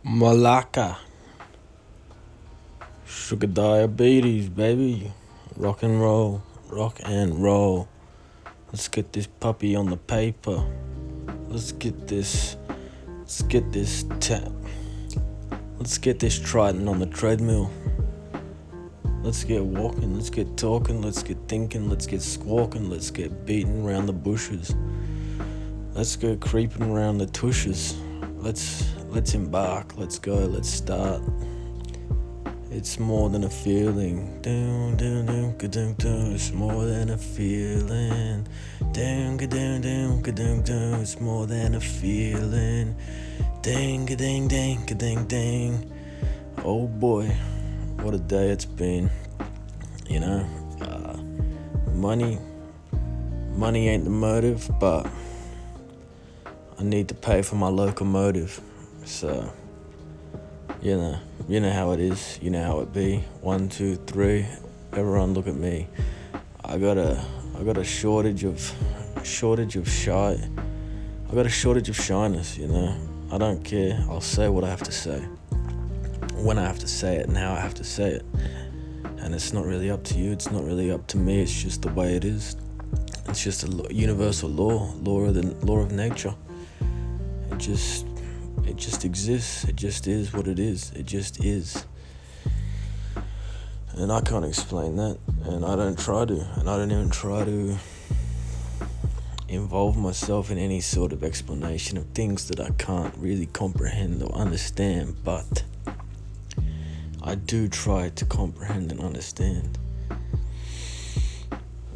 Malacca, sugar diabetes, baby. Rock and roll, rock and roll. Let's get this puppy on the paper. Let's get this. Let's get this. Let's get this Triton on the treadmill. Let's get walking. Let's get talking. Let's get thinking. Let's get squawking. Let's get beating around the bushes. Let's go creeping around the tushes. Let's embark. Let's go. Let's start. It's more than a feeling. Doom, doom, doom, doom, doom. It's more than a feeling. Doom, doom, doom, doom, doom. It's more than a feeling. Ding, ding, ding, ding, ding. Oh boy, what a day it's been. You know, money ain't the motive, but I need to pay for my locomotive. So, you know how it is. You know how it be. 1, 2, 3. Everyone look at me. I got a shortage of shy. I got a shortage of shyness. You know. I don't care. I'll say what I have to say, when I have to say it, and how I have to say it. And it's not really up to you. It's not really up to me. It's just the way it is. It's just a universal law of nature. It just exists. It just is what it is. It just is. And I can't explain that. And I don't try to. And I don't even try to involve myself in any sort of explanation of things that I can't really comprehend or understand. But I do try to comprehend and understand.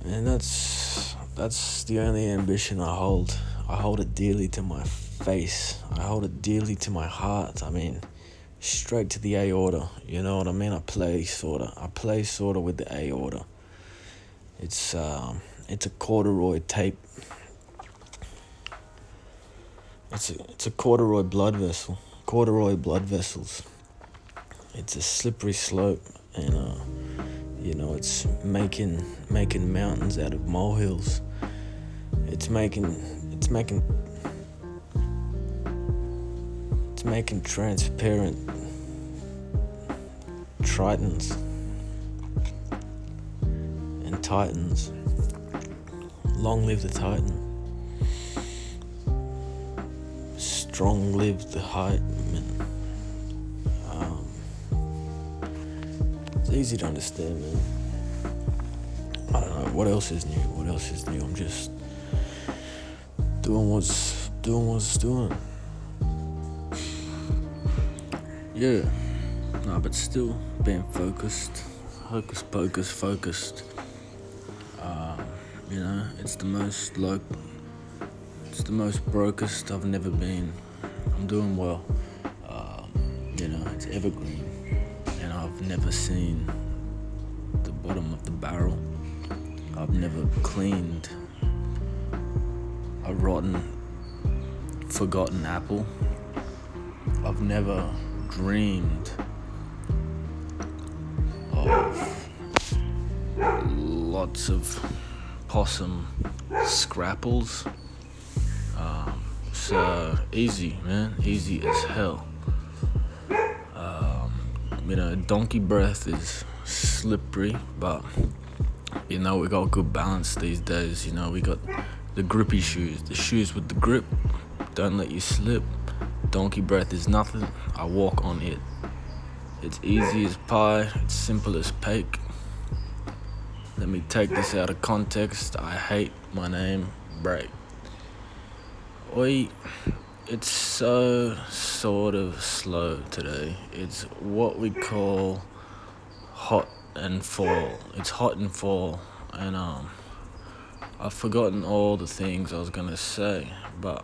And that's the only ambition I hold. I hold it dearly to my face. I hold it dearly to my heart. I mean, straight to the aorta. You know what I mean? I play sorta with the aorta. It's a corduroy tape. It's a corduroy blood vessel. Corduroy blood vessels. It's a slippery slope, and it's making mountains out of molehills. It's making transparent tritons and titans. Long live the titan. Strong live the hype. It's easy to understand, man. I don't know what else is new. I'm just doing what's doing. Yeah. No, but still being focused. Hocus pocus focused. It's the most brokest I've never been. I'm doing well. It's evergreen, and I've never seen the bottom of the barrel. I've never cleaned a rotten, forgotten apple. I've never dreamed of lots of possum scrapples. So easy, man, easy as hell. Donkey breath is slippery, but we got good balance these days. We got the grippy shoes, the shoes with the grip, don't let you slip. Donkey breath is nothing, I walk on it. It's easy as pie, it's simple as cake. Let me take this out of context. I hate my name, break. Oi, it's so sort of slow today. It's what we call hot and fall. It's hot and fall, and I've forgotten all the things I was gonna say, but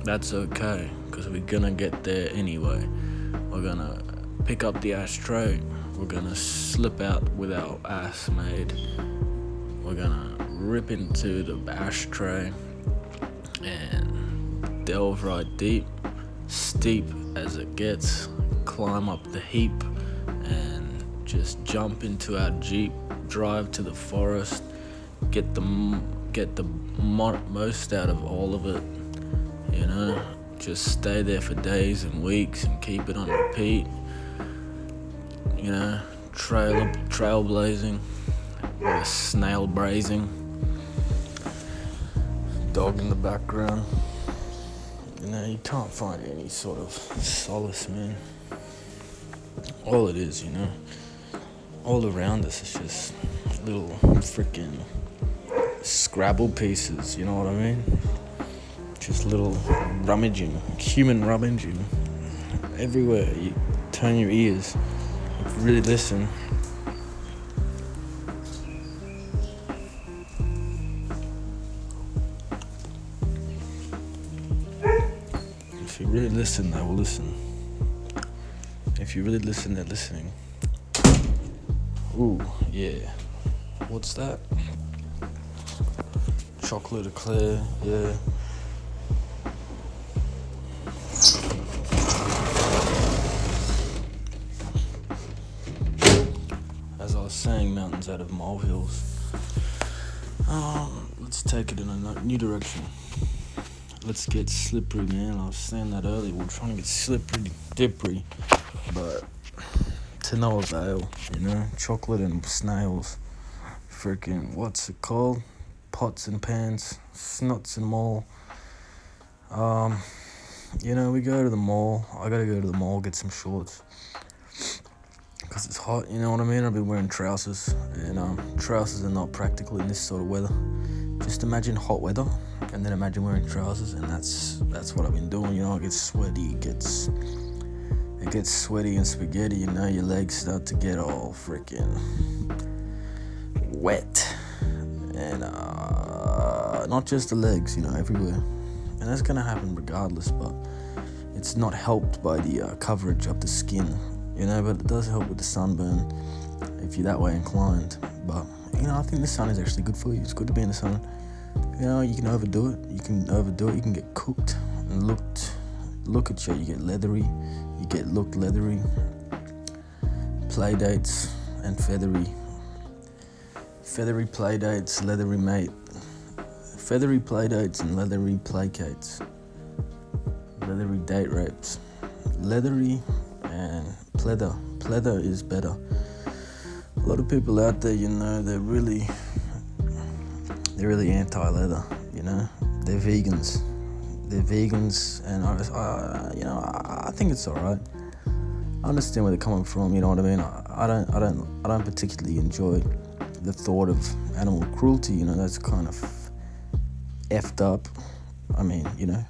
that's okay, because we're gonna get there anyway. We're gonna pick up the ashtray. We're gonna slip out with our ass made. We're gonna rip into the ashtray and delve right deep, steep as it gets, climb up the heap, and just jump into our Jeep, drive to the forest, get the most out of all of it, just stay there for days and weeks and keep it on repeat. You know, trailblazing, with a snail brazing, dog in the background. You know, you can't find any sort of solace, man. All it is, you know, all around us is just little freaking Scrabble pieces, you know what I mean? Just little rummaging, human rummaging, everywhere. You turn your ears, really listen. If you really listen, they will listen. If you really listen, they're listening. Ooh, yeah. What's that? Chocolate eclair, yeah. As I was saying, mountains out of molehills. Let's take it in a new direction. Let's get slippery, man. I was saying that earlier. We're trying to get slippery, dippery, but to no avail, you know? Chocolate and snails. Freaking, what's it called? Pots and pans, snots and mall. You know, we go to the mall. I gotta go to the mall, get some shorts. Because it's hot, you know what I mean? I've been wearing trousers, and trousers are not practical in this sort of weather. Just imagine hot weather, and then imagine wearing trousers, and that's what I've been doing, you know? It gets sweaty, it gets sweaty and spaghetti, you know? Your legs start to get all freaking wet, and not just the legs, you know, everywhere. And that's gonna happen regardless, but it's not helped by the coverage of the skin, you know, but it does help with the sunburn if you're that way inclined. But, you know, I think the sun is actually good for you. It's good to be in the sun. You know, you can overdo it. You can get cooked and look at you. You get leathery. You get looked leathery. Play dates and feathery. Feathery play dates, leathery mate. Feathery play dates and leathery placates. Leathery date rapes. Leathery and pleather. Pleather is better. A lot of people out there, you know, they're really anti-leather, you know. They're vegans, and I think it's alright. I understand where they're coming from, you know what I mean. I don't particularly enjoy the thought of animal cruelty, you know. That's kind of effed up. I mean, you know,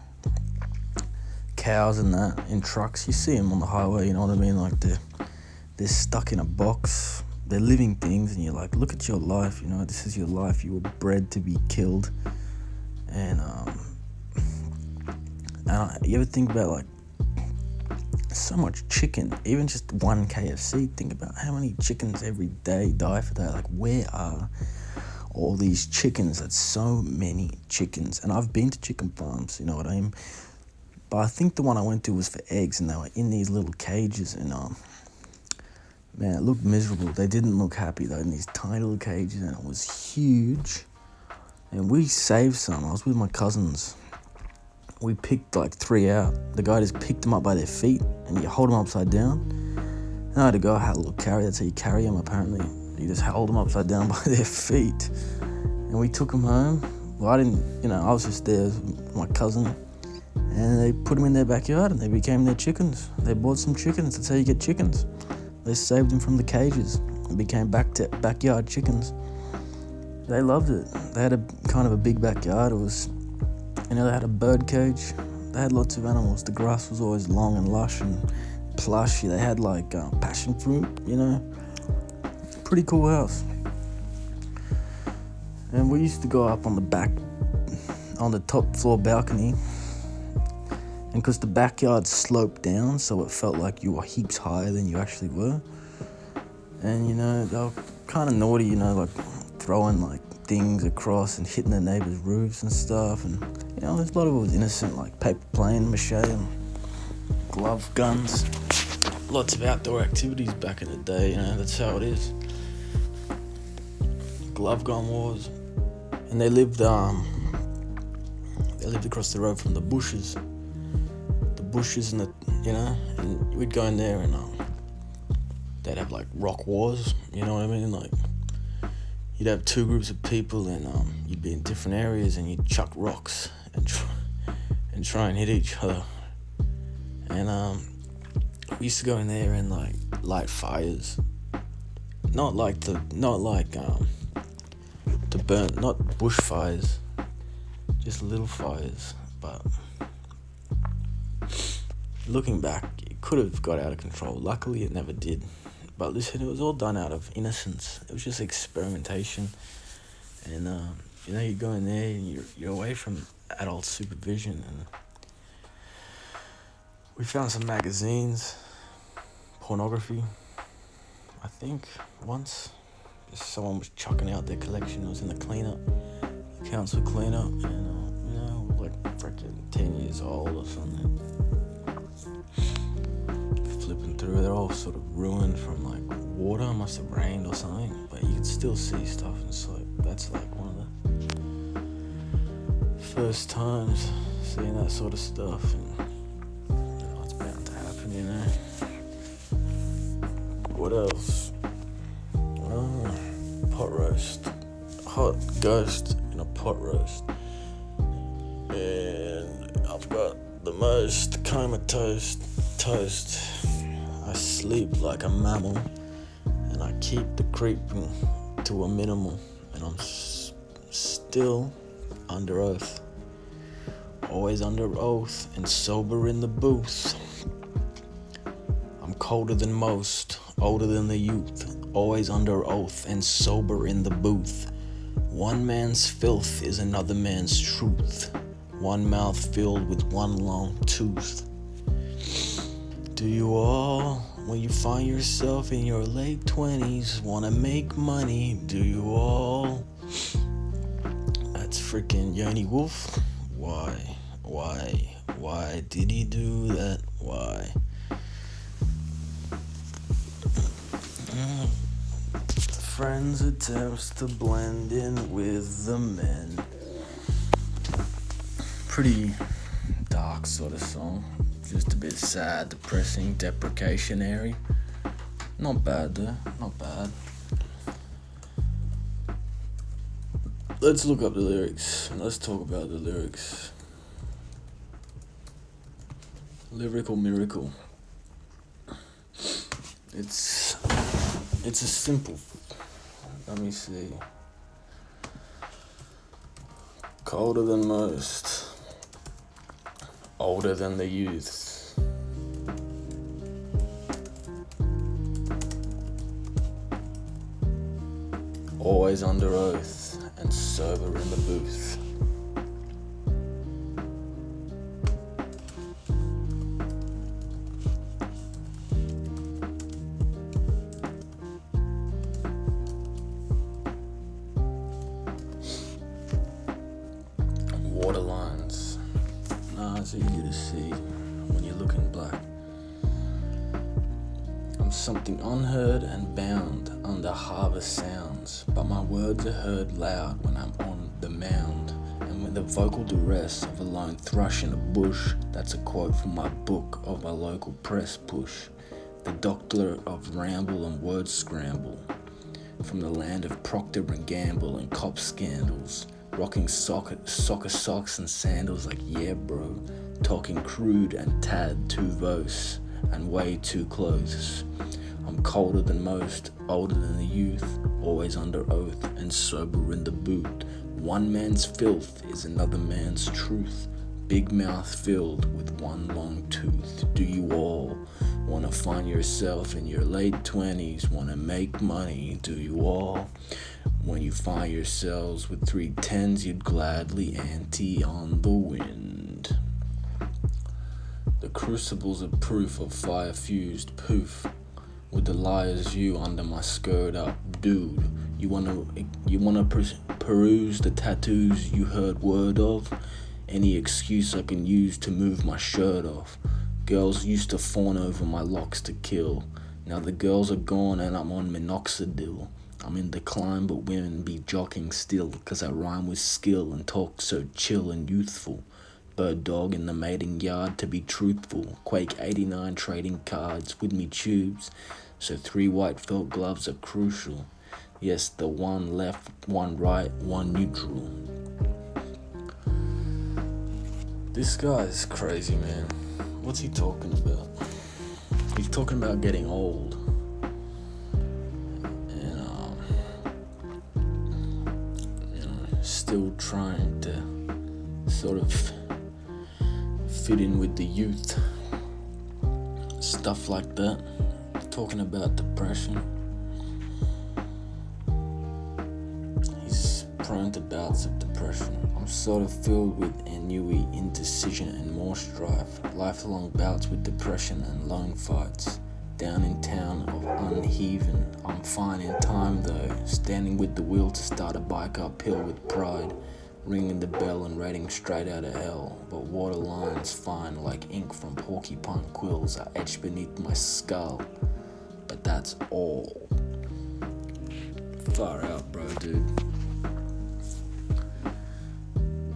cows and that in trucks, you see them on the highway, you know what I mean. Like they're stuck in a box. They're living things, and you're like, look at your life, you know, this is your life. You were bred to be killed. And you ever think about, like, so much chicken, even just one KFC? Think about how many chickens every day die for that. Like, where are all these chickens? That's so many chickens. And I've been to chicken farms, you know what I mean? But I think the one I went to was for eggs, and they were in these little cages, and man, it looked miserable. They didn't look happy. They were in these tiny little cages, and it was huge. And we saved some. I was with my cousins. We picked like 3 out. The guy just picked them up by their feet, and you hold them upside down. And I had a guy had a little carry. That's how you carry them, apparently. You just hold them upside down by their feet. And we took them home. Well, I didn't, you know, I was just there with my cousin. And they put them in their backyard, and they became their chickens. They bought some chickens. That's how you get chickens. They saved them from the cages and became backyard chickens. They loved it. They had a kind of a big backyard. It was, you know, they had a bird cage. They had lots of animals. The grass was always long and lush and plushy. They had like passion fruit, you know. Pretty cool house. And we used to go up on the top floor balcony. And because the backyard sloped down, so it felt like you were heaps higher than you actually were. And, you know, they were kind of naughty, you know, like throwing like things across and hitting their neighbours' roofs and stuff. And, you know, there's a lot of it was innocent, like paper plane, mache, and glove guns. Lots of outdoor activities back in the day, you know, that's how it is. Glove gun wars. And they lived across the road from the bushes. bushes and and we'd go in there and they'd have like rock wars, you know what I mean? Like you'd have two groups of people and you'd be in different areas and you'd chuck rocks and try and hit each other. And we used to go in there and like light fires. Not bushfires, just little fires. But looking back, it could have got out of control. Luckily, it never did. But listen, it was all done out of innocence. It was just experimentation, and you go in there and you're away from adult supervision. And we found some magazines, pornography. I think once someone was chucking out their collection. It was in the council cleanup, and like freaking 10 years old or something. Flipping through, they're all sort of ruined from like water. Must have rained or something, but you can still see stuff. And it's like that's like one of the first times seeing that sort of stuff, and it's bound to happen, What else? Pot roast. Hot ghost in a pot roast. And I've got the most comatose toast. I sleep like a mammal, and I keep the creeping to a minimal, and I'm still under oath. Always under oath and sober in the booth. I'm colder than most, older than the youth, always under oath and sober in the booth. One man's filth is another man's truth. One mouth filled with one long tooth. Do you all, when you find yourself in your late 20s, wanna make money? Do you all? That's freaking Yoni Wolf. Why did he do that? Why? Friends attempts to blend in with the men. Pretty dark sort of song. Just a bit sad, depressing, deprecationary. Not bad though, not bad. Let's look up the lyrics and let's talk about the lyrics. Lyrical miracle. It's a simple. Let me see. Colder than most, older than the youth. Always under oath and sober in the booth. Water lines. It's easy to see when you're looking black. I'm something unheard and bound under harbour sounds, but my words are heard loud when I'm on the mound. And with the vocal duress of a lone thrush in a bush, that's a quote from my book of my local press push. The doctor of ramble and word scramble, from the land of Procter and Gamble and cop scandals. Rocking soccer socks and sandals like yeah bro. Talking crude and tad too vose and way too close. I'm colder than most, older than the youth, always under oath and sober in the boot. One man's filth is another man's truth. Big mouth filled with one long tooth. Do you all wanna find yourself in your late 20s, wanna make money? Do you all? When you find yourselves with 310s, you'd gladly ante on the wind. The crucibles of proof of fire-fused poof. With the liar's you under my skirt up, dude. You wanna peruse the tattoos you heard word of? Any excuse I can use to move my shirt off. Girls used to fawn over my locks to kill. Now the girls are gone and I'm on minoxidil. I'm in decline, but women be jockeying still, 'cause I rhyme with skill and talk so chill and youthful. bird dog in the mating yard to be truthful. Quake 89 trading cards with me tubes. So 3 white felt gloves are crucial. Yes, the one left, one right, one neutral. This guy's crazy, man. What's he talking about? He's talking about getting old. And, still trying to sort of fit in with the youth. Stuff like that. Talking about depression. He's prone to bouts of depression. I'm sort of filled with ennui, indecision and more strife. Lifelong bouts with depression and lone fights. Down in town of unheaven. I'm fine in time though. Standing with the will to start a bike uphill with pride. Ringing the bell and raiding straight out of hell. But water lines fine like ink from porcupine quills are etched beneath my skull. But that's all. Far out, bro, dude.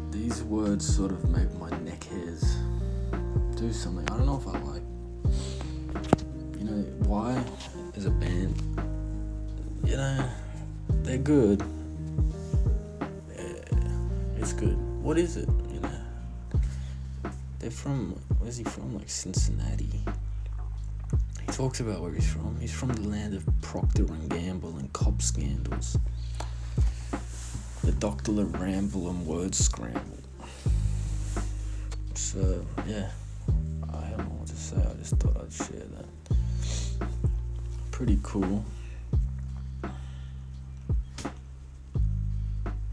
These words sort of make my neck hairs do something. I don't know if I like. You know, why is a band, you know, they're good. It's good. What is it, you know? They're from, where's he from? Like Cincinnati. He talks about where he's from. He's from the land of Procter and Gamble and cop scandals. The doctor ramble and word scramble. So, yeah. I don't know what to say. I just thought I'd share that. Pretty cool.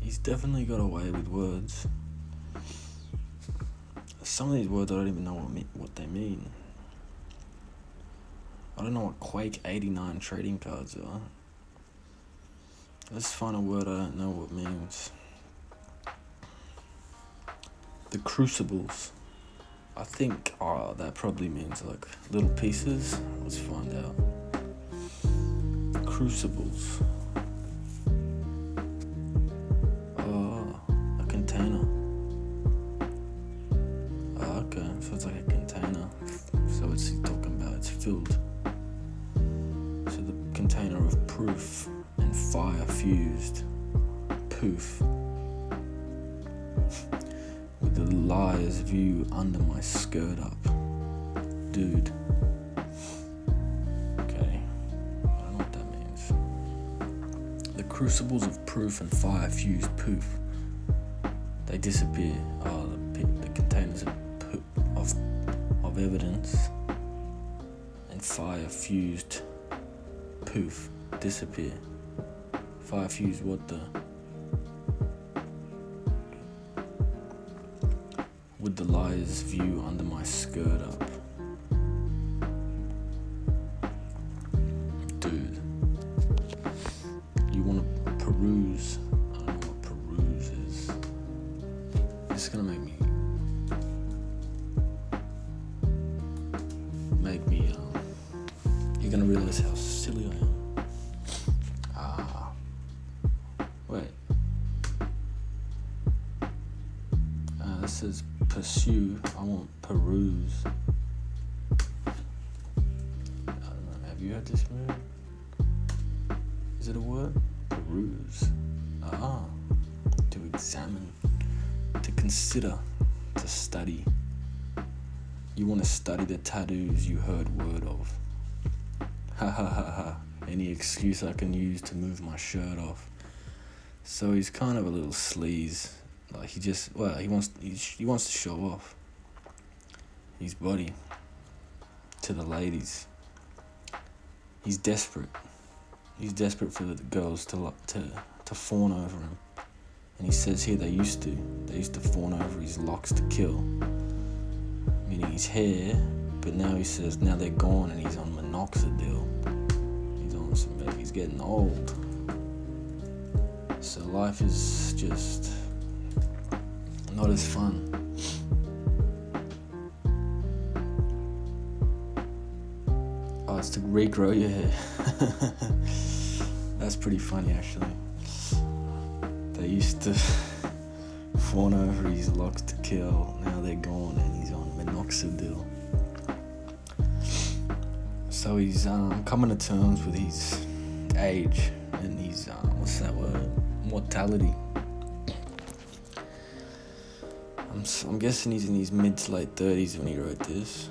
He's definitely got away with words. Some of these words I don't even know what they mean. I don't know what Quake 89 trading cards are. Let's find a word I don't know what means. The crucibles. I think that probably means like little pieces. Let's find out. Crucibles. A container. Okay, so it's like a container. So it's talking about it's filled. So the container of proof and fire fused. Poof. With the liar's view under my skirt up. Dude. Okay. I don't know what that means. The crucibles of proof and fire fused poof. They disappear. The containers of evidence and fire fused poof disappear. Fire fused what the? With the liar's view under my skirt up. Dude. You wanna peruse? I don't know what peruse is. It's gonna make me you're gonna realize how silly I am. Wait. This says pursue. I want peruse. I don't know. Have you heard this word? Is it a word? Peruse. To examine, to consider, to study. You want to study the tattoos you heard word of. Ha ha ha ha. Any excuse I can use to move my shirt off. So he's kind of a little sleaze. Like he wants to show off his body to the ladies. He's desperate. He's desperate for the girls to fawn over him. And he says here they used to fawn over his locks to kill. Meaning his hair, but now he says now they're gone and he's on minoxidil. He's on he's getting old. So life is just not as fun. It's to regrow your hair. That's pretty funny actually. They used to Fawn over his locks to kill. Now they're gone and he's on minoxidil. So he's coming to terms with his age and his what's that word? Mortality. I'm guessing he's in his mid to late 30s when he wrote this.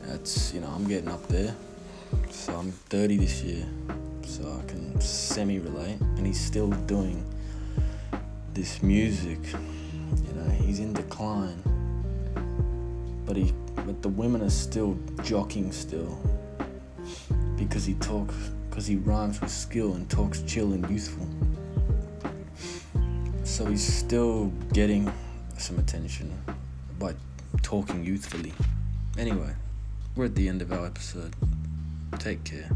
That's, I'm getting up there. So I'm 30 this year, so I can semi-relate. And he's still doing this music. He's in decline. But the women are still jockeying still. Because he rhymes with skill and talks chill and youthful. So he's still getting some attention by talking youthfully. Anyway, we're at the end of our episode. Take care.